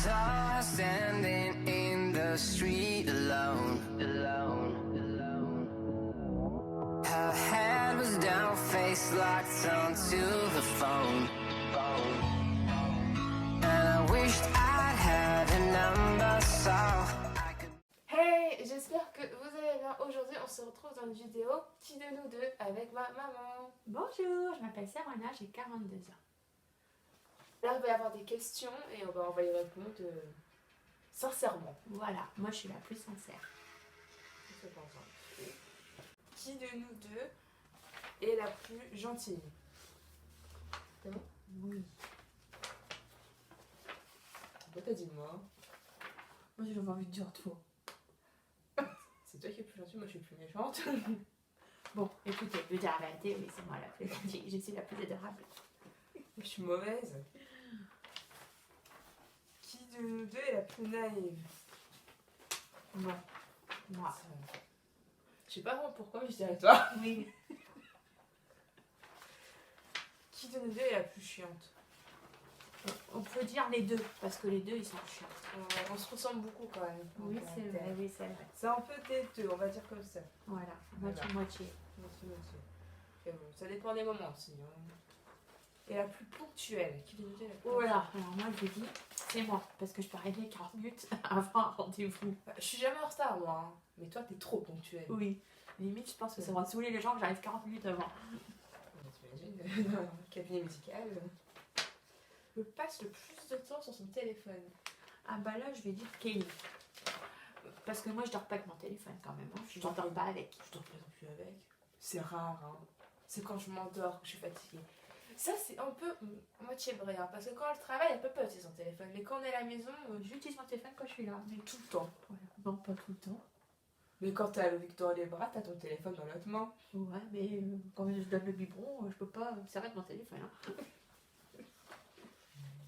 saw her standing in the street alone. Her head was down, face locked onto her phone. And I wished I'd had a number so I could. Hey, j'espère que vous allez bien. Aujourd'hui, on se retrouve dans une vidéo Qui de nous deux avec ma maman. Bonjour, je m'appelle Sabrina, j'ai 42 ans. Là, il va y avoir des questions et on va y répondre sincèrement. Voilà, moi je suis la plus sincère. Qui de nous deux est la plus gentille? C'est bon? Oui. Pourquoi t'as dit moi? Moi j'ai envie de dire toi. C'est toi qui es plus gentille, moi je suis plus méchante. Bon, écoutez, je veux dire la vérité, oui, c'est moi la plus gentille, je suis la plus adorable. Je suis mauvaise. Qui de nous deux est la plus naïve? Bon, moi. Je sais pas vraiment pourquoi, mais je dirais toi. Oui. Qui de nous deux est la plus chiante? On peut dire les deux, parce que les deux ils sont chiants. On se ressemble beaucoup quand même. Oui, c'est vrai, oui, c'est vrai. C'est un peu têteux, on va dire comme ça. Voilà, Voilà. moitié-moitié. Moitié-moitié. Et bon, ça dépend des moments aussi. Hein. Et la plus ponctuelle, qui de nous deux est la plus Voilà, alors moi je vous dis, c'est moi, parce que je peux arriver 40 minutes avant un rendez-vous. Je suis jamais en retard, moi. Hein. Mais toi, t'es trop ponctuelle. Oui, limite je pense que ça va saouler les gens que j'arrive 40 minutes avant. T'imagines, dans un cabinet musical. Je passe le plus de temps sur son téléphone. Ah bah là je vais dire Kelly. Parce que moi je dors pas avec mon téléphone quand même, hein. Je m'endors pas avec. Je dors pas non plus avec. C'est rare, hein. C'est quand je m'endors que je suis fatiguée. Ça, c'est un peu moitié vrai, hein, parce que quand elle travaille, elle peut pas utiliser son téléphone. Mais quand on est à la maison, J'utilise mon téléphone quand je suis là. mais tout le temps. Voilà. Non, pas tout le temps. Mais quand t'as le Victor dans les bras, t'as ton téléphone dans l'autre main. Ouais, mais quand je donne le biberon, je peux pas me servir de mon téléphone. Hein.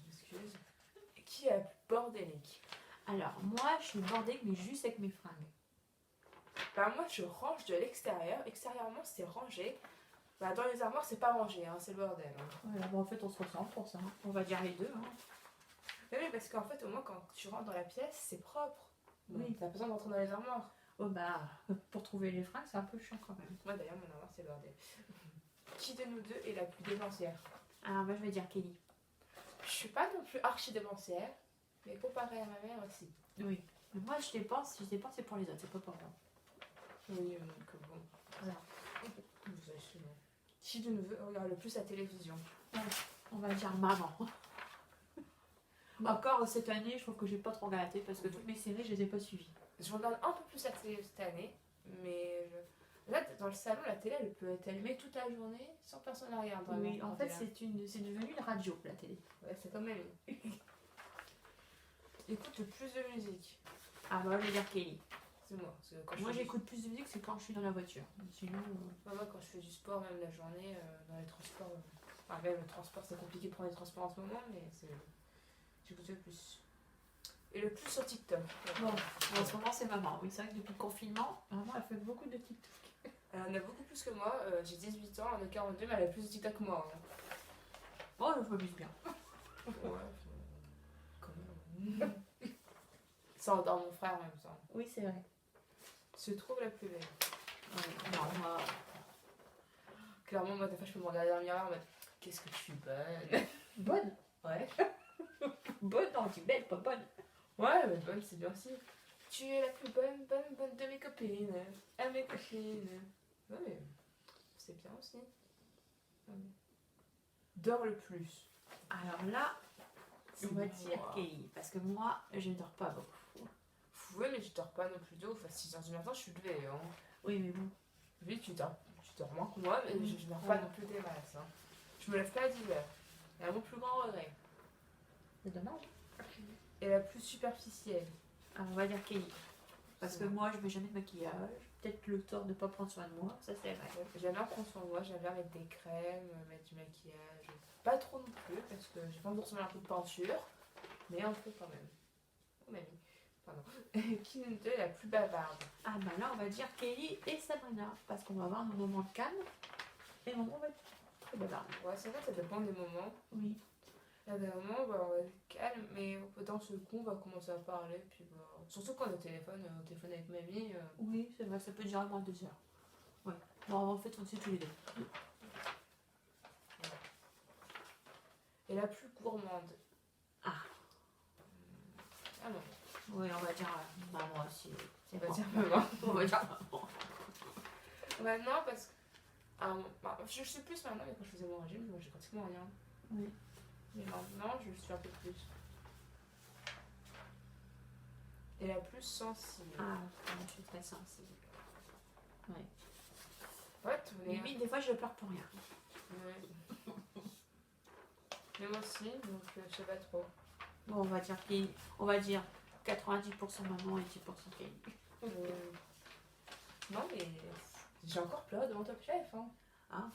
Excuse. Qui est la plus bordélique? Alors, moi, je suis bordée, mais juste avec mes fringues. Bah, moi, je range de l'extérieur. Extérieurement, c'est rangé. Bah, dans les armoires, c'est pas rangé, hein, c'est le bordel. Hein. Voilà, bon, en fait, on se ressemble pour ça. Hein. On va dire les deux. Hein. Mais oui, parce qu'en fait, au moins, quand tu rentres dans la pièce, c'est propre. Oui. T'as pas besoin d'entrer dans les armoires. Oh bah, pour trouver les fringues, c'est un peu chiant quand même. Moi, d'ailleurs, mon armoire, c'est le bordel. Qui de nous deux est la plus dépensière? Alors, moi, je vais dire Kelly. Je suis pas non plus archi dépensière, mais comparé à ma mère aussi. Oui. Mais moi, je dépense, c'est pour les autres, c'est pas pour moi. Oui, donc bon. Voilà. Vous avez chez moi. Qui de nous deux regarde le plus la télévision? On va dire maman. Encore cette année, je trouve que j'ai pas trop regardé parce que toutes mes séries, je les ai pas suivies. Je regarde un peu plus la télé cette année, mais là, dans le salon, la télé, elle peut être allumée toute la journée sans personne la regarde. Vraiment, Oui, en fait, c'est devenu une radio, la télé. Ouais, c'est comme elle. Écoute le plus de musique. Ah bah, je vais dire Kelly. C'est moi. Parce que quand Moi, je fais j'écoute plus de musique, c'est quand je suis dans la voiture. Sinon, moi, quand je fais du sport, même la journée, dans les transports. Enfin, même le transport, c'est compliqué de prendre les transports en ce moment, mais j'écoute le plus. Et le plus sur TikTok. bon, en ce moment, c'est maman. Oui, c'est vrai que depuis le confinement, maman, elle fait beaucoup de TikTok. Elle en a beaucoup plus que moi. J'ai 18 ans, elle en a 42, mais elle a plus de TikTok que moi. Hein. Oh, je m'amuse bien. Ouais, quand même. Ça endort mon frère en même temps. Oui, c'est vrai. Se trouve la plus belle. Ouais, non, moi, Clairement, moi, des fois, je peux me regarder dans le miroir en mode qu'est-ce que je suis bonne. bonne. Ouais. Bonne, non, on dit belle, pas bonne. Ouais, mais bonne, c'est bien aussi. Tu es la plus bonne de mes copines. À mes copines. Ouais, mais c'est bien aussi. Ouais. Dors le plus. Alors là, on va dire moi. Kelly. Parce que moi, je ne dors pas beaucoup. Ouais, mais je dors pas non plus de ouf. À 6h du matin, je suis levée. Hein. Oui, mais bon. Oui, tu dors moins que moi, mais je dors pas non plus des masses. Hein. Je me lève pas à 10h. Et à mon plus grand regret. C'est dommage. Et la plus superficielle. Alors, on va dire Kelly. Parce C'est que vrai. moi, je mets jamais de maquillage. Peut-être le tort de ne pas prendre soin de moi. Ça, c'est vrai. J'aime bien prendre soin de moi, j'aime bien mettre des crèmes, mettre du maquillage. Pas trop non plus, parce que j'ai pas envie de ressembler un peu de peinture, mais un peu quand même. Oh mamie, pardon. Qui nous deux est la plus bavarde? Ah bah là, on va dire Kelly et Sabrina. Parce qu'on va avoir nos moments de calme. Et maman va être très bavarde. Ouais, c'est vrai, ça dépend des moments. Oui. Il y a des moments où on va être calme, mais on D'un seul coup, on va commencer à parler, puis bah, surtout quand on est au téléphone avec mamie. Oui, c'est vrai, ça peut durer moins de 2 heures. Ouais. Bon, en fait, on sait tous les deux. Et la plus gourmande. Ah. Ah non, Oui, on va dire maman aussi. on va moi. dire maman. On va dire maman. Maintenant, parce que. Je sais plus maintenant, mais quand je faisais mon régime, je mangeais pratiquement rien. Oui. Mais maintenant, je le suis un peu plus. Et la plus sensible. Ah, je suis très sensible. Ouais. Ouais, tous les. Limite, des fois, je pleure pour rien. Ouais. Mais moi aussi, donc je sais pas trop. Bon, on va dire 90% maman et 10% Kelly. Non, mais j'ai encore pleuré devant Top Chef. Hein. Ah.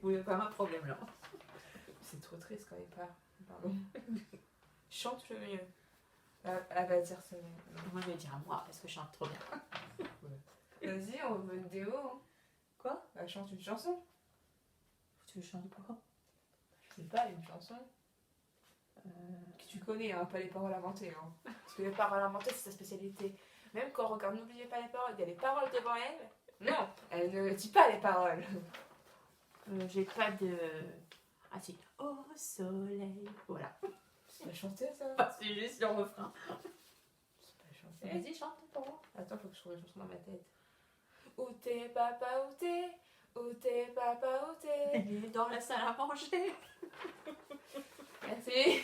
Oui, pas un problème là. C'est trop triste quand il part. Pardon. Chante le mieux. Elle va dire ça. Moi, je vais dire à moi parce que je chante trop bien. Vas-y, on veut une déo. Hein. Quoi? Elle chante une chanson. Tu veux chanter quoi? Je sais pas, une chanson. Que tu connais, hein, pas les paroles inventées. Hein. Parce que les paroles inventées, c'est sa spécialité. Même quand on regarde N'oubliez pas les paroles, il y a les paroles devant elle. Non, elle ne dit pas les paroles. J'ai pas de. Ah si. Au soleil. Voilà. C'est pas chanté ça. C'est juste le refrain. C'est pas chanté. Vas-y, chante pour moi. Attends, faut que je trouve une chanson dans ma tête. Où t'es, papa, où t'es? Où t'es, papa, où t'es? Elle est dans la salle à manger. Merci.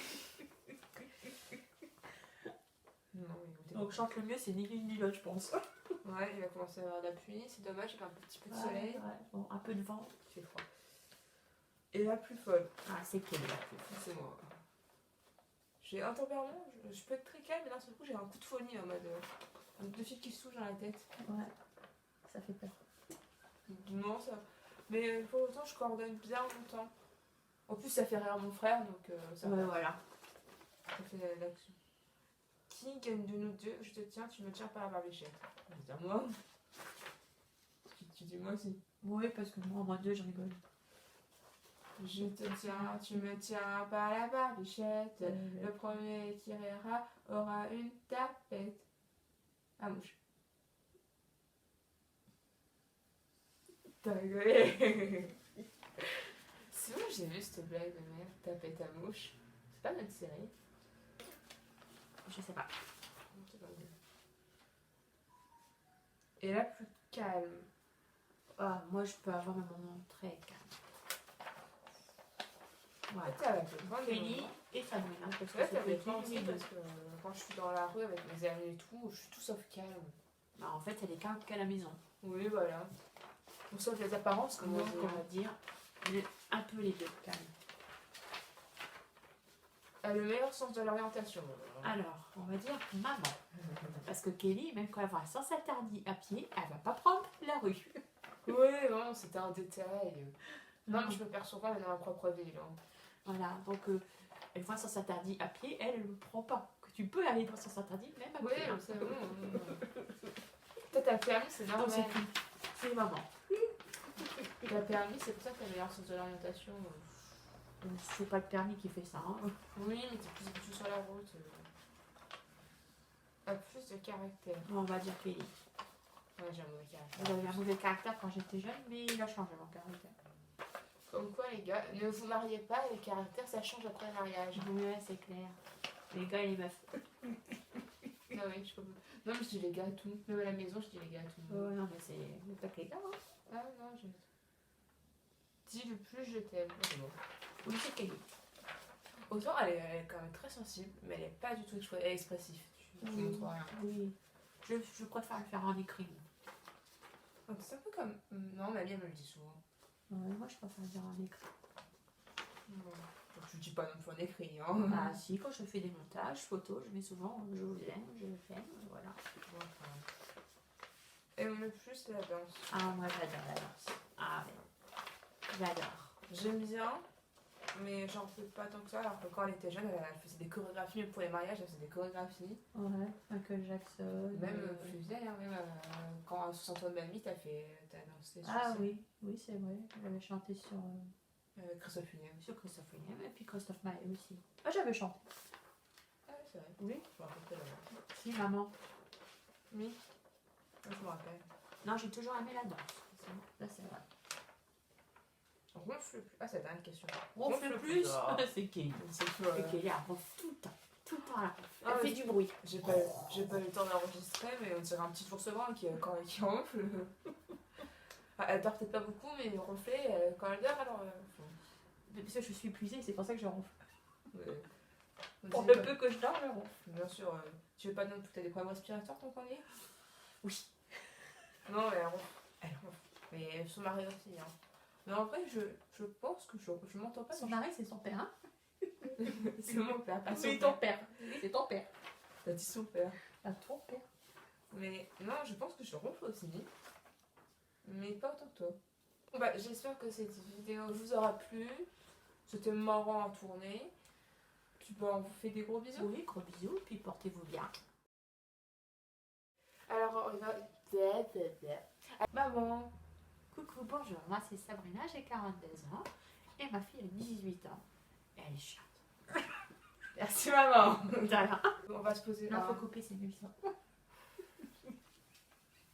Non, mais où t'es? Donc, chante le mieux, c'est ni l'une ni l'autre, je pense. Ouais, il va commencer à avoir de la pluie. C'est dommage, il y a un petit peu de soleil. Ouais. Bon, un peu de vent. Il fait froid. Et la plus folle, Ah, c'est qu'elle est la plus. c'est moi. J'ai un tempérament, je peux être très calme, mais d'un seul coup, j'ai un coup de folie en mode. Un coup de fil qui se touche dans la tête. Ouais. Ça fait peur. Non, ça. Mais pour autant, je coordonne bien longtemps. En plus, ça fait rire mon frère, donc ça Ouais, va. voilà. Ça fait l'action. Qui gagne de nous deux? Je te tiens, tu me tiens par la barbichette. Je vais dire moi. Tu dis moi aussi. Oui, parce que moi deux, je rigole. Je te tiens, tu me tiens par la barbichette. Le premier qui rira aura une tapette. Ah, mouche. T'as rigolé. C'est où j'ai vu cette blague de merde? Tapette à mouche. C'est pas notre série. Je sais pas. Et la plus calme. Ah, moi, je peux avoir un moment très calme. Voilà. Peut-être avec le grand Kelly et Sabrina, parce que Ouais, c'est t'avais petit, pas aussi les deux. parce que quand je suis dans la rue avec mes amis et tout, je suis tout sauf calme. Bah, en fait, elle est calme qu'à la maison. Oui, voilà. Pour sauf les apparences, comme Donc, on on va dire un peu les deux calmes. a le meilleur sens de l'orientation. Alors, on va dire maman. Parce que Kelly, même quand elle va sans s'interdit à pied, elle va pas prendre la rue. Oui, non, c'était un détail. Non, mais je me perds souvent mais dans ma propre ville. Hein. Voilà, donc elle voit sans s'interdit à pied, elle ne le prend pas. Que tu peux aller dans sens interdit, même à Oui, pied. hein. c'est bon. Toi, t'as permis, c'est Donc, normal. c'est maman. T'as permis, c'est pour ça que t'as le meilleur sens de l'orientation. C'est pas le permis qui fait ça. Hein. Oui, mais t'es plus habitué sur la route. A plus de caractère. On va dire Kelly. Ouais, j'ai un mauvais caractère. J'avais un mauvais caractère quand j'étais jeune, mais il a changé mon caractère. Comme quoi, les gars, ne vous mariez pas, les caractères, ça change après le mariage. Ouais, c'est clair. Les gars et les meufs. Ah oui, je peux pas. Non, mais je dis les gars à tout. Même à la maison, je dis les gars à tout. Non, mais c'est pas que les gars. Hein. Ah non, je. Dis le plus je t'aime. C'est bon. Oui, c'est Kelly. Autant elle est quand même très sensible, mais elle est pas du tout expressive. Tu montres rien. Oui. Je préfère le faire en écrit. Donc, c'est un peu comme. Non, ma elle me le dit souvent. Ouais, moi, je préfère le dire en écrit. Donc, tu dis pas non plus en écrit, hein. Ah si, quand je fais des montages, photos, je mets souvent je vous aime, je l'aime, voilà. Et le plus la danse. Ah, moi j'adore la danse. Ah oui, j'adore. J'aime bien, mais j'en fais pas tant que ça. Alors que quand elle était jeune, elle faisait des chorégraphies, même pour les mariages, elle faisait des chorégraphies. Ouais, Michael Jackson. Même plus vieille, hein, même quand à 60 ans de mamie, t'as dansé sur Ah scène. oui, oui c'est vrai. J'avais chanté sur Christophe Hunet aussi. Christophe Willem et puis Christophe Maé aussi. Ah, j'avais chanté. Oui, je me rappelle pas d'avoir. Si, maman. Oui, je me rappelle. Non, j'ai toujours aimé la danse. Ça, c'est vrai. Ronfle plus. Ah, c'est la dernière question. Ronfle plus, Ah. c'est Kelly. C'est toi. Et Kelly, elle ronfle tout le temps. Tout le temps, elle ronfle. Ah, Elle fait mais du bruit. J'ai pas eu le temps d'enregistrer, mais on dirait un petit ours brun qui ronfle. Ah, elle dort peut-être pas beaucoup, mais ronfler, quand elle dort, elle ronfle. Parce que je suis épuisée, c'est pour ça que je ronfle. Mais- Pour c'est le pas- peu que je dors, je ronfle. Bien sûr, tu veux pas dire que t'as des problèmes respirateurs tant qu'on y est? Oui. Non, mais elle ronfle. Elle ronfle. Mais son mari aussi, hein. Mais en vrai, je pense que je m'entends pas. Son mari, c'est son père, hein? C'est mon père, pas son Oui, père. ton père. Oui, c'est ton père. T'as dit son père. Pas ton père. Mais non, je pense que je ronfle aussi. Mais pas autant que toi. Bon, bah, j'espère que cette vidéo vous aura plu. C'était marrant à tourner. On vous fait des gros bisous. Oui, gros bisous, puis portez-vous bien. Alors, on va... Maman. Coucou, bonjour, moi c'est Sabrina, j'ai 42 ans et ma fille a 18 ans. Et elle est chiante. Merci maman. De rien. On va se poser Non, là. faut couper, c'est nul ça.